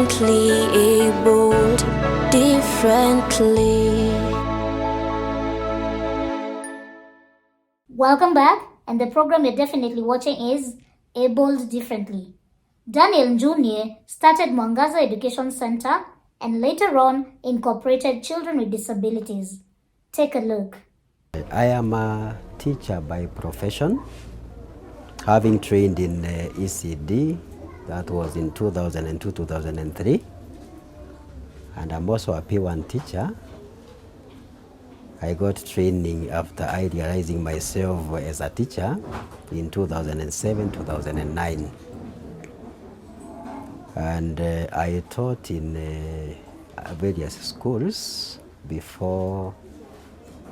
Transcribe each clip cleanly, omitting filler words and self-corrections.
differently abled, differently. Welcome back, and the program you're definitely watching is Abled Differently. Daniel Jr. started Mwangaza Education Centre and later on incorporated children with disabilities. Take a look. I am a teacher by profession, having trained in ECD, that was in 2002-2003, and I'm also a P1 teacher. I got training after I realizing myself as a teacher in 2007-2009, and I taught in various schools before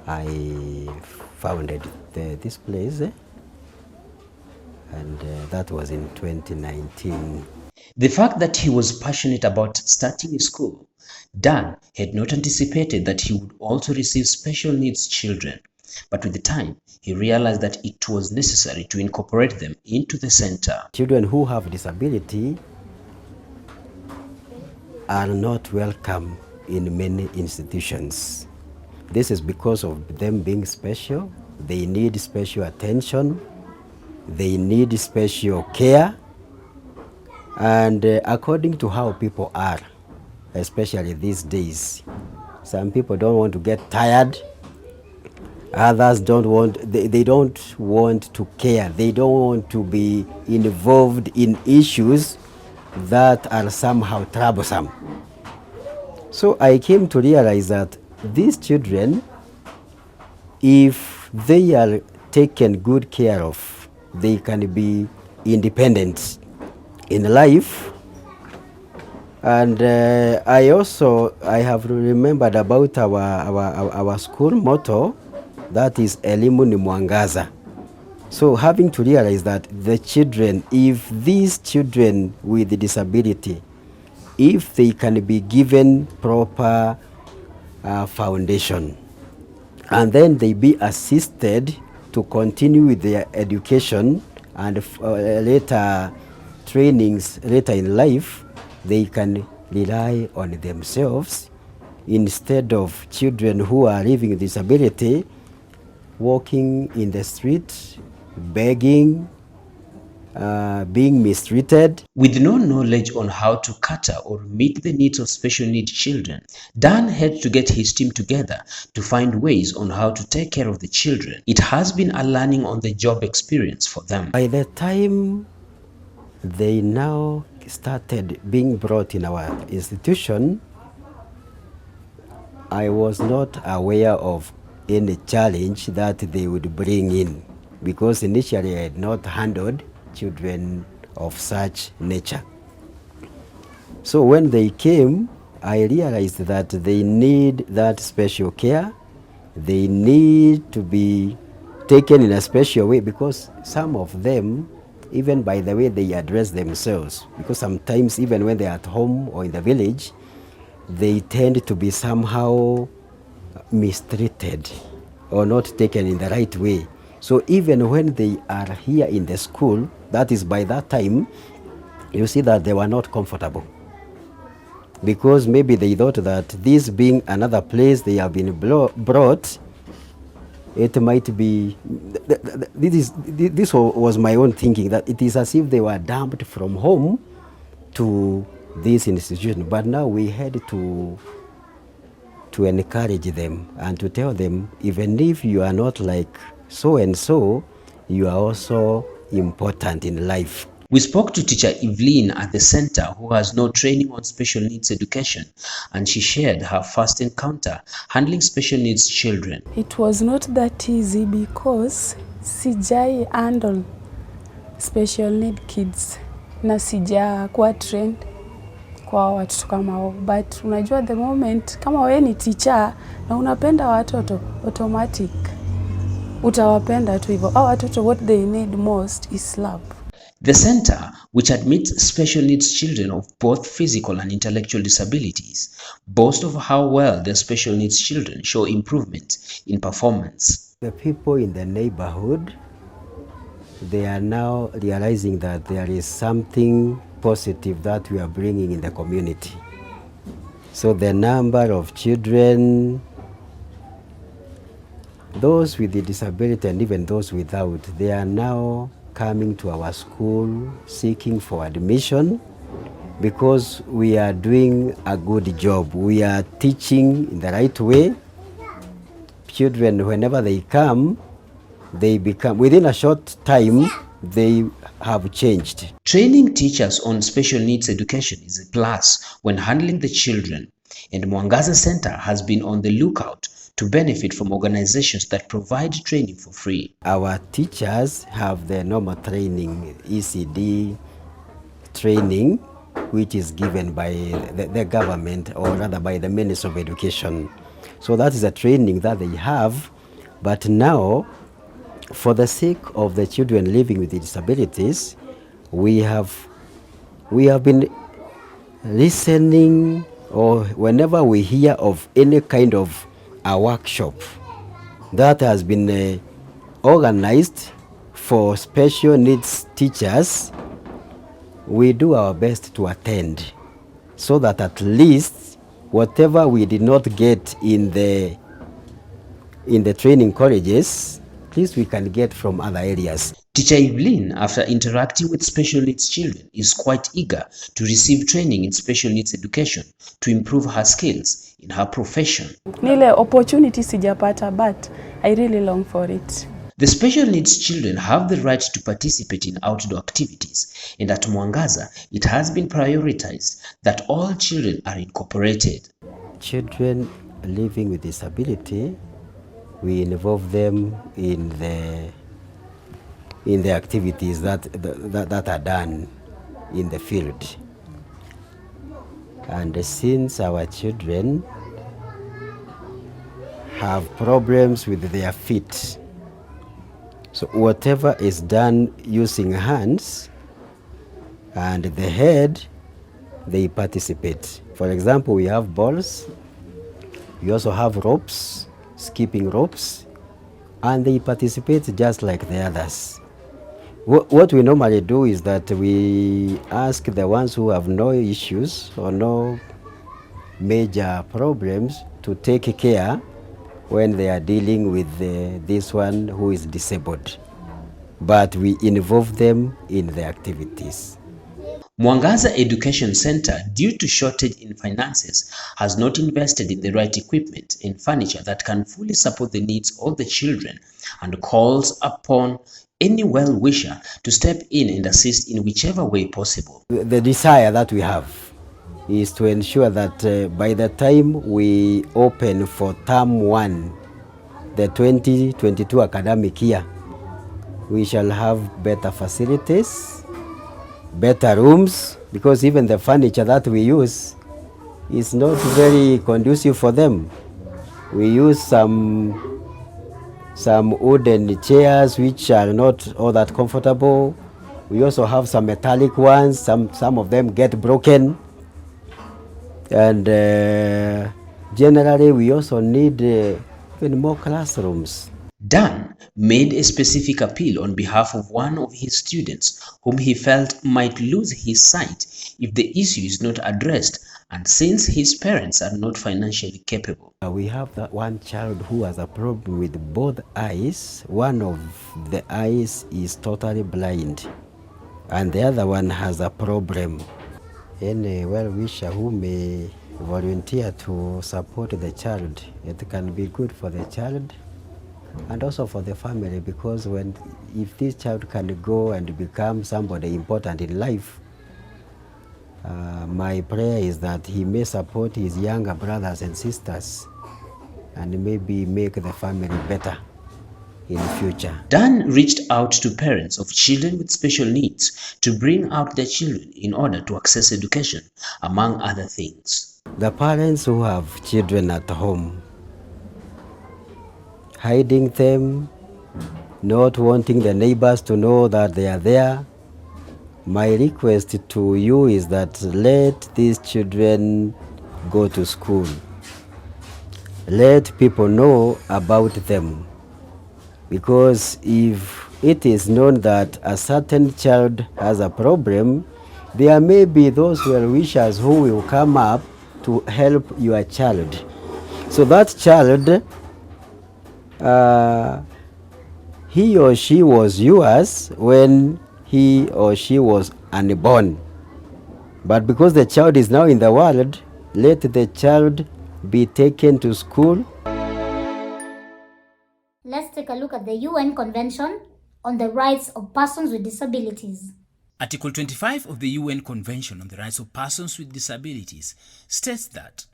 I founded this place, and that was in 2019. The fact that he was passionate about starting a school, Dan had not anticipated that he would also receive special needs children. But with the time, he realized that it was necessary to incorporate them into the center. Children who have disability are not welcome in many institutions. This is because of them being special. They need special attention. They need special care. And according to how people are, especially these days, some people don't want to get tired. Others don't want, they don't want to care. They don't want to be involved in issues that are somehow troublesome. So I came to realize that these children, if they are taken good care of, they can be independent in life. And I have remembered about our school motto, that is Elimu ni Mwangaza. So having to realize that the children, if these children with disability, if they can be given proper foundation, and then they be assisted to continue with their education and later trainings later in life, they can rely on themselves instead of children who are living with disability walking in the street, begging, being mistreated. With no knowledge on how to cater or meet the needs of special needs children, Dan had to get his team together to find ways on how to take care of the children. It has been a learning on the job experience for them. By the time they now started being brought in our institution, I was not aware of any challenge that they would bring in, because initially I had not handled children of such nature. So when they came, I realized that they need that special care. They need to be taken in a special way, because some of them, even by the way they address themselves, because sometimes even when they're at home or in the village, they tend to be somehow mistreated or not taken in the right way. So even when they are here in the school, that is by that time, you see that they were not comfortable, because maybe they thought that this being another place they have been brought, it might be, this was my own thinking, that it is as if they were dumped from home to this institution. But now we had to encourage them and to tell them, even if you are not like so and so, you are also important in life. We spoke to teacher Evelyn at the center, who has no training on special needs education, and she shared her first encounter handling special needs children. It was not that easy because sijai handle special need kids na sija kuwa trained kwa watoto kama hao, but unajua the moment kama wewe ni teacher na unapenda watoto, automatic utawapenda tu hivyo. Hao watoto, what they need most is love. The center, which admits special needs children of both physical and intellectual disabilities, boasts of how well their special needs children show improvement in performance. The people in the neighborhood, they are now realizing that there is something positive that we are bringing in the community. So the number of children, those with the disability and even those without, they are now coming to our school seeking for admission because we are doing a good job. We are teaching in the right way. Children, whenever they come, they become, within a short time, they have changed. Training teachers on special needs education is a plus when handling the children, and Mwangaza Center has been on the lookout to benefit from organizations that provide training for free. Our teachers have the normal training, ECD training, which is given by the government, or rather by the Ministry of Education. So that is a training that they have, but now, for the sake of the children living with disabilities, we have been listening, or whenever we hear of any kind of a workshop that has been organized for special needs teachers, we do our best to attend, so that at least whatever we did not get in the training colleges, at least we can get from other areas. Teacher Evelyn, after interacting with special needs children, is quite eager to receive training in special needs education to improve her skills in her profession. Nile opportunity sijapata, but I really long for it. The special needs children have the right to participate in outdoor activities, and at Mwangaza, it has been prioritized that all children are incorporated. Children living with disability, we involve them in the activities that are done in the field. And since our children have problems with their feet, so whatever is done using hands and the head, they participate. For example, we have balls, we also have ropes, skipping ropes, and they participate just like the others. What we normally do is that we ask the ones who have no issues or no major problems to take care when they are dealing with this one who is disabled. But we involve them in the activities. Mwangaza Education Centre, due to shortage in finances, has not invested in the right equipment and furniture that can fully support the needs of the children, and calls upon any well-wisher to step in and assist in whichever way possible. The desire that we have is to ensure that by the time we open for term 1, the 2022 academic year, we shall have better facilities, better rooms, because even the furniture that we use is not very conducive for them. We use some wooden chairs which are not all that comfortable. We also have some metallic ones, some of them get broken. And generally we also need even more classrooms. Dan made a specific appeal on behalf of one of his students whom he felt might lose his sight if the issue is not addressed, and since his parents are not financially capable. We have that one child who has a problem with both eyes. One of the eyes is totally blind, and the other one has a problem. Any well-wisher who may volunteer to support the child, it can be good for the child and also for the family, because if this child can go and become somebody important in life, my prayer is that he may support his younger brothers and sisters and maybe make the family better in the future. Dan reached out to parents of children with special needs to bring out their children in order to access education, among other things. The parents who have children at home, hiding them, not wanting the neighbors to know that they are there, my request to you is that let these children go to school. Let people know about them. Because if it is known that a certain child has a problem, There may be those well-wishers who will come up to help your child. So that child, he or she was yours when he or she was unborn. But because the child is now in the world, let the child be taken to school. Let's take a look at the UN Convention on the Rights of Persons with Disabilities. Article 25 of the UN Convention on the Rights of Persons with Disabilities states that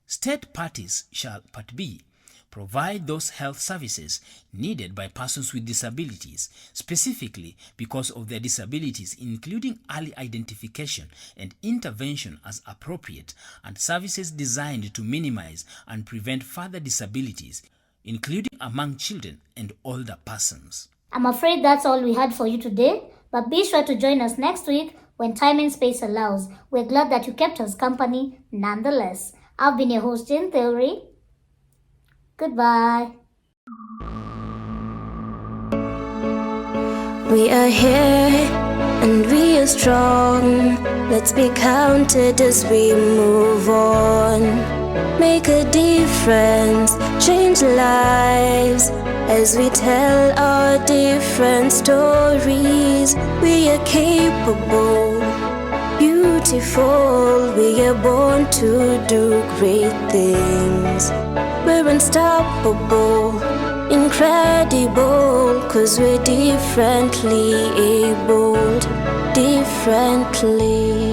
state parties shall, Part B, provide those health services needed by persons with disabilities, specifically because of their disabilities, including early identification and intervention as appropriate, and services designed to minimize and prevent further disabilities, including among children and older persons. I'm afraid that's all we had for you today, but be sure to join us next week when time and space allows. We're glad that you kept us company nonetheless. I've been your host in theory. Goodbye. We are here and we are strong. Let's be counted as we move on. Make a difference, change lives as we tell our different stories. We are capable, beautiful. We are born to do great things. We're unstoppable, incredible, 'cause we're differently abled, differently.